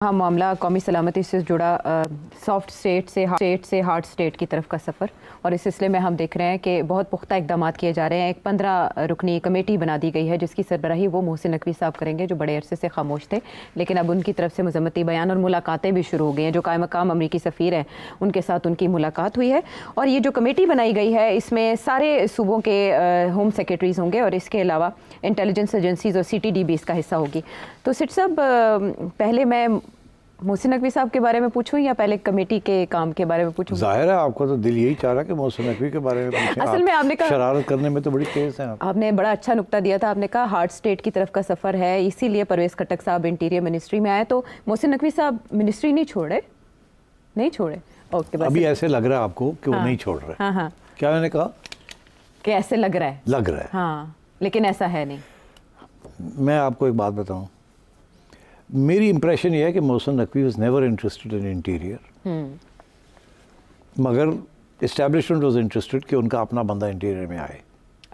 हाँ, मामला कौमी सलामती से जुड़ा सॉफ्ट स्टेट से हार्ड स्टेट की तरफ का सफ़र, और इस सिलसिले में हम देख रहे हैं कि बहुत पुख्ता इक़दामात किए जा रहे हैं। एक 15 रुकनी कमेटी बना दी गई है जिसकी सरबराही वो मोहसिन नकवी साहब करेंगे जो बड़े अरसे से खामोश थे, लेकिन अब उनकी तरफ से मज़म्मती बयान और मुलाकातें भी शुरू हो गई हैं। जो कायम मकाम अमरीकी सफ़ीर हैं उनके साथ उनकी मुलाकात हुई है, और ये जो कमेटी बनाई गई है इसमें सारे सूबों के होम सेक्रेटरीज़ होंगे और इसके अलावा इंटेलिजेंस एजेंसीज़ और CTD भी इसका हिस्सा होगी। तो सिट साहब, पहले मैं मोहसिन नकवी साहब के बारे में पूछूं या पहले कमेटी के काम के बारे में पूछूं? जाहिर है आपको तो दिल यही चाह रहा है कि मोहसिन नकवी के बारे में पूछें। असल में आपने कहा शरारत करने में तो बड़ी तेज हैं आप। आपने बड़ा अच्छा नुक्ता दिया था। आपने कहा हार्ड स्टेट की तरफ का सफ़र है, इसीलिए परवेज़ खट्टक साहब इंटीरियर मिनिस्ट्री में आए। तो मोहसिन नकवी साहब मिनिस्ट्री नहीं छोड़े? ओके, बस अभी ऐसे लग रहा है आपको कि वो नहीं छोड़ रहे। हाँ हाँ, क्या मैंने कहा कि ऐसे लग रहा है। हाँ, लेकिन ऐसा है नहीं। मैं आपको एक बात बताऊं, मेरी इंप्रेशन ये है कि Mohsin Naqvi was never interested in interior, मगर इस्टेब्लिशमेंट वाज इंटरेस्टेड कि उनका अपना बंदा इंटीरियर में आए।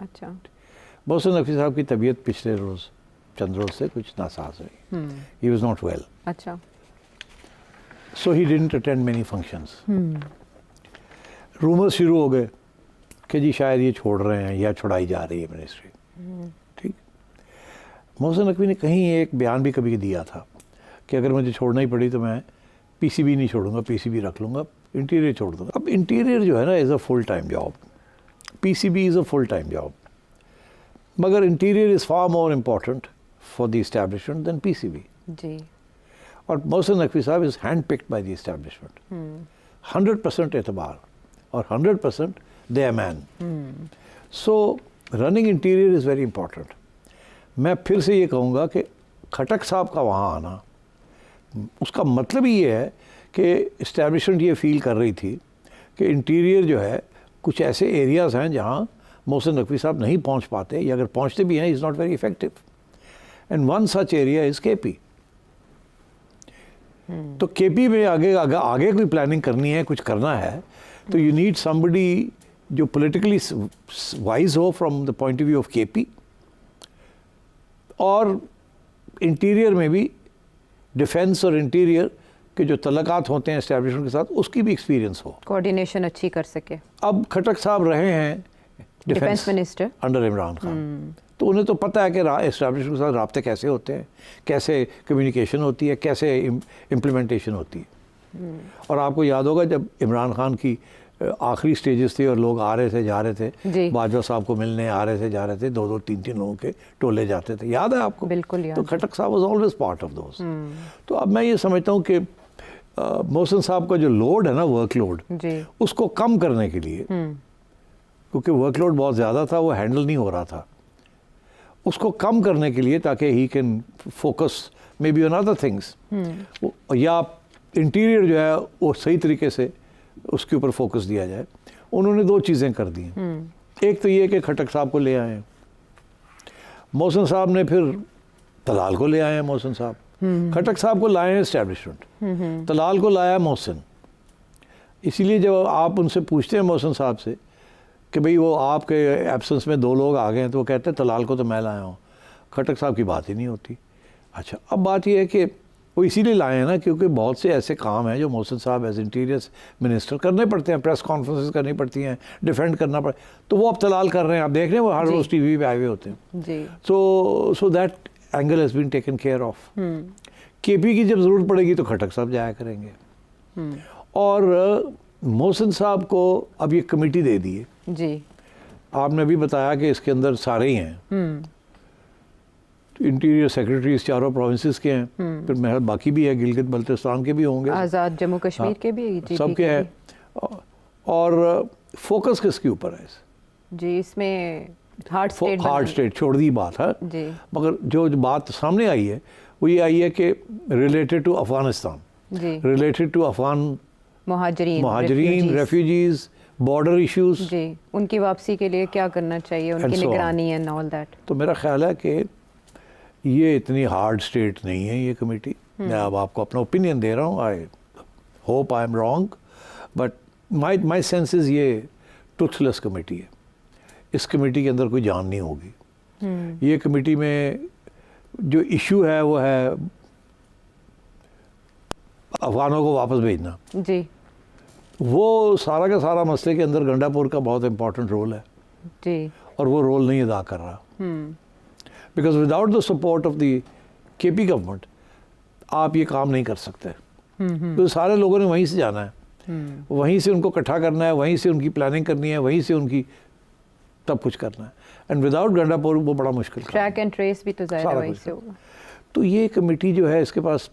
अच्छा। मोहसिन नकवी साहब की तबीयत पिछले रोज़ चंद रोज़ से कुछ नासाज हुई। He was not well. अच्छा। So he didn't attend many functions. Rumours शुरू हो गए कि जी शायद ये छोड़ रहे हैं या छुड़ाई जा रही है मिनिस्ट्री। ठीक। मोहसिन नकवी ने कहीं एक बयान भी कभी दिया था कि अगर मुझे छोड़ना ही पड़ी तो मैं PCB नहीं छोड़ूंगा, PCB रख लूँगा, इंटीरियर छोड़ दूँगा। अब इंटीरियर जो है ना is a full time job, PCB is a full time job, मगर interior is far more important for the establishment than PCB। जी। और मोहसिन नकवी साहब is hand picked by the establishment, 100% एतबार और 100% the man. So running interior is very important. मैं फिर से ये कहूँगा कि खट्टक साहब का वहाँ आना, उसका मतलब ये है कि इस्टेब्लिशमेंट ये फील कर रही थी कि इंटीरियर जो है कुछ ऐसे एरियाज़ हैं जहाँ मोहसिन नकवी साहब नहीं पहुँच पाते, या अगर पहुँचते भी हैं is not very effective, and one such area is KP। तो KP में आगे कोई प्लानिंग करनी है, कुछ करना है, तो यू नीड समबडी जो पॉलिटिकली वाइज हो from the point of view of KP, और इंटीरियर में भी डिफेंस और इंटीरियर के जो तल्लुकात होते हैं एस्टेब्लिशमेंट के साथ, उसकी भी एक्सपीरियंस हो, कोऑर्डिनेशन अच्छी कर सके। अब खट्टक साहब रहे हैं defence minister under Imran Khan, तो उन्हें तो पता है कि एस्टेब्लिशमेंट के साथ राब्ते कैसे होते हैं, कैसे कम्युनिकेशन होती है, कैसे इम्प्लीमेंटेशन होती है। और आपको याद होगा जब इमरान खान की आखिरी स्टेजेस थे और लोग आ रहे थे जा रहे थे, बाजवा साहब को मिलने आ रहे थे जा रहे थे, 2-2 3-3 लोगों के टोले जाते थे, याद है आपको? बिल्कुल याद। तो खट्टक साहब was always part of those. तो अब मैं ये समझता हूँ कि मोहसिन साहब का जो लोड है ना, वर्कलोड, उसको कम करने के लिए, क्योंकि वर्कलोड बहुत ज़्यादा था, वो हैंडल नहीं हो रहा था, उसको कम करने के लिए ताकि he can focus may be on other things, या इंटीरियर जो है वो सही तरीके से उसके ऊपर फोकस दिया जाए। उन्होंने 2 चीज़ें कर दी हैं। एक तो ये कि खट्टक साहब को ले आए हैं, मोहसिन साहब ने फिर तलाल को ले आए हैं। मोहसिन साहब खट्टक साहब को लाए हैं एस्टेब्लिशमेंट, तलाल को लाया मोहसिन। इसीलिए जब आप उनसे पूछते हैं मोहसिन साहब से कि भाई वो आपके एब्सेंस में 2 लोग आ गए हैं, तो वो कहते हैं तलाल को तो मैं लाया हूँ, खट्टक साहब की बात ही नहीं होती। अच्छा, अब बात ये है कि वो इसीलिए लाए हैं ना क्योंकि बहुत से ऐसे काम हैं जो मोहसिन साहब एज इंटीरियर मिनिस्टर करने पड़ते हैं, प्रेस कॉन्फ्रेंसेस करनी पड़ती हैं, डिफेंड करना पड़ता, तो वो अब तलाल कर रहे हैं। आप देख रहे हैं वो हर रोज़ TV पे आए हुए होते हैं। So that angle has been taken care of. KP की जब ज़रूरत पड़ेगी तो खट्टक साहब जाया करेंगे। और मोहसिन साहब को अब ये कमेटी दे दी है जी। आपने अभी बताया कि इसके अंदर सारे ही हैं, इंटीरियर सेक्रेटरीज चारों प्रोविंसेस के हैं, फिर महल बाकी भी है, गिलगित बल्तिस्तान के भी होंगे, आज़ाद जम्मू कश्मीर के भी, सबके हैं। और फोकस किसके ऊपर है जी? इसमें हार्ड स्टेट छोड़ दी बात है जी, मगर जो बात सामने आई है वो ये आई है कि related to Afghanistan, related to Afghan महाजरीन, रेफ्यूजीज, बॉर्डर इश्यूज जी, उनकी वापसी के लिए क्या करना चाहिए, उनकी निगरानी एंड ऑल दैट। तो मेरा ख्याल है कि ये इतनी हार्ड स्टेट नहीं है ये कमेटी। मैं अब आपको अपना ओपिनियन दे रहा हूँ, आई hope I am wrong, but my sense is ये टूथलेस कमेटी है। इस कमेटी के अंदर कोई जान नहीं होगी। ये कमेटी में जो इशू है वो है अफगानों को वापस भेजना, जी वो सारा का सारा मसले के अंदर गंडापुर का बहुत इंपॉर्टेंट रोल है जी। और वो रोल नहीं अदा कर रहा, because without the support of the KP government आप ये काम नहीं कर सकते। तो सारे लोगों ने वहीं से जाना है, वहीं से उनको इकट्ठा करना है, वहीं से उनकी प्लानिंग करनी है, वहीं से उनकी तब कुछ करना है। एंड विदाउट गंडापुर वो बड़ा मुश्किल काम है। ट्रैक एंड ट्रेस भी तो ज़ाहिर है वहीं से होगा। तो ये कमेटी जो है इसके पास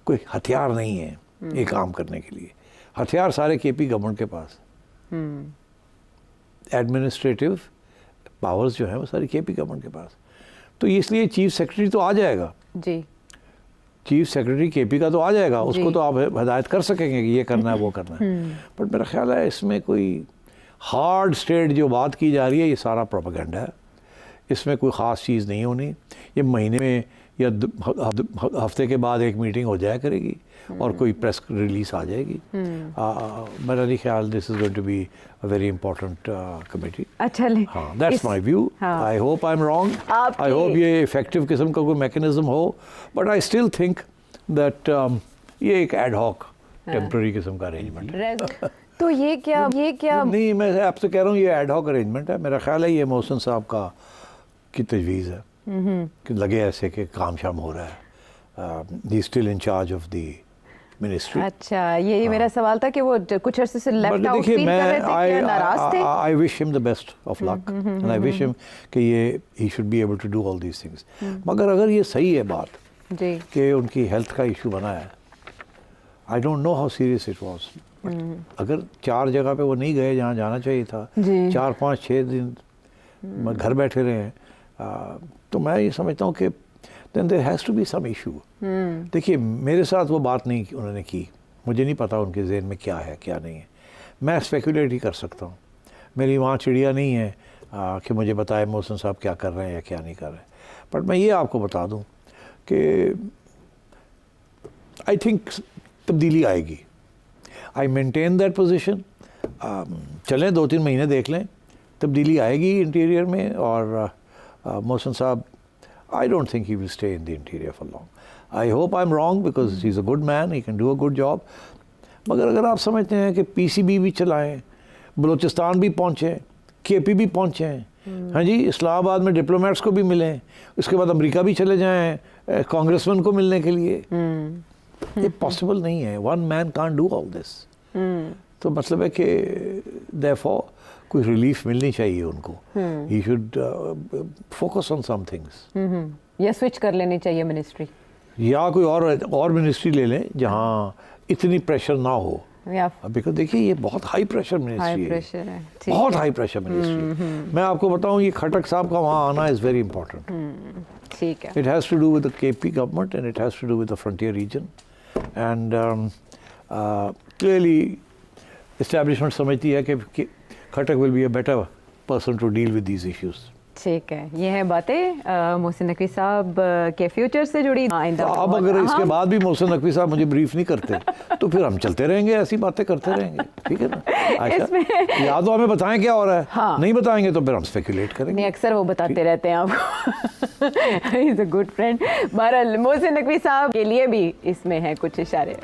कोई हथियार नहीं है ये काम करने के लिए। हथियार सारे केपी गवर्नमेंट के पास, एडमिनिस्ट्रेटिव पावर्स जो है वो सारी केपी गवर्नमेंट के पास। तो इसलिए चीफ सेक्रेटरी तो आ जाएगा जी, चीफ सेक्रेटरी केपी का तो आ जाएगा, उसको तो आप हदायत कर सकेंगे कि ये करना है वो करना है। बट मेरा ख्याल है इसमें कोई हार्ड स्टेट जो बात की जा रही है ये सारा प्रोपेगेंडा है, इसमें कोई ख़ास चीज़ नहीं होनी। ये महीने में या हफ्ते के बाद एक मीटिंग हो जाया करेगी और कोई प्रेस रिलीज आ जाएगी। मेरा नहीं ख्याल this is going to be a very important committee. अच्छा ले हाँ, that's my view. I hope I am wrong, I hope ये इफेक्टिव किस्म का कोई मैकेनिज्म हो, but I still think that ये एक एड हॉक टेम्पररी किस्म का अरेंजमेंट है। तो ये क्या नहीं, मैं आपसे कह रहा हूँ ये एड हॉक अरेंजमेंट है। मेरा ख्याल है ये मोहसिन साहब की तजवीज़ है कि लगे ऐसे कि काम शाम हो रहा है। He still in charge of the ministry. अच्छा, यही मेरा सवाल था कि वो कुछ अरसे से लेफ्ट आउट देखिए, फील कर रहे थे, क्या नाराज थे? I wish him the best of luck and I wish him कि ये he should be able to do all these things. मगर अगर ये सही है बात जी कि उनकी हेल्थ का इशू बना है, I don't know how serious it was. अगर 4 जगह पे वो नहीं गए जहाँ जाना चाहिए था, 4, 5, 6 दिन घर बैठे रहे हैं, तो मैं ये समझता हूँ कि then there has to be some issue. देखिए, मेरे साथ वो बात नहीं उन्होंने की, मुझे नहीं पता उनके जहन में क्या है क्या नहीं है। मैं स्पेकुलेट ही कर सकता हूँ, मेरी वहाँ चिड़िया नहीं है कि मुझे बताए मोहसिन साहब क्या कर रहे हैं या क्या नहीं कर रहे हैं। बट मैं ये आपको बता दूँ कि आई थिंक तब्दीली आएगी। I maintain that position. चलें 2-3 महीने देख लें, तब्दीली आएगी इंटीरियर में। और मोहसिन साहब, I don't think he will stay in the interior for long. I hope I'm wrong because he's a good man, he can do a good job. मगर अगर आप समझते हैं कि पीसीबी भी चलाएं, बलूचिस्तान भी पहुँचें, केपी भी पहुँचें, हाँ जी, इस्लामाबाद में डिप्लोमेट्स को भी मिलें, उसके बाद अमेरिका भी चले जाएं कांग्रेसमैन को मिलने के लिए, ये पॉसिबल नहीं है। One man can't do all this. तो मतलब है कि therefore कोई रिलीफ मिलनी चाहिए उनको। He should focus on some things, या स्विच कर लेनी चाहिए मिनिस्ट्री, या कोई और मिनिस्ट्री ले लें जहाँ इतनी प्रेशर ना हो। बिकॉज देखिए ये बहुत हाई प्रेशर मिनिस्ट्री है, बहुत हाई प्रेशर मिनिस्ट्री। मैं आपको बताऊँ, ये खटक साहब का वहाँ आना इज़ वेरी इंपॉर्टेंट। ठीक है, it has to do with the KP government and it has to do with the frontier region. And clearly establishment समझती है कि Khattak will be a better person to deal with these issues. ठीक है, ये है बातें मोहसिन नकवी साहब के फ्यूचर से जुड़ी। अब अगर इसके बाद भी मोहसिन नकवी साहब मुझे ब्रीफ नहीं करते तो फिर हम चलते रहेंगे, ऐसी बातें करते रहेंगे, ठीक है ना? अच्छा, या तो हमें बताएं क्या हो रहा है। हाँ। नहीं बताएंगे तो फिर हम स्पेकुलेट करेंगे। नहीं, अक्सर वो बताते रहते हैं आपको। He is a good friend. बहरहाल मोहसिन नकवी साहब के लिए भी इसमें है कुछ इशारे।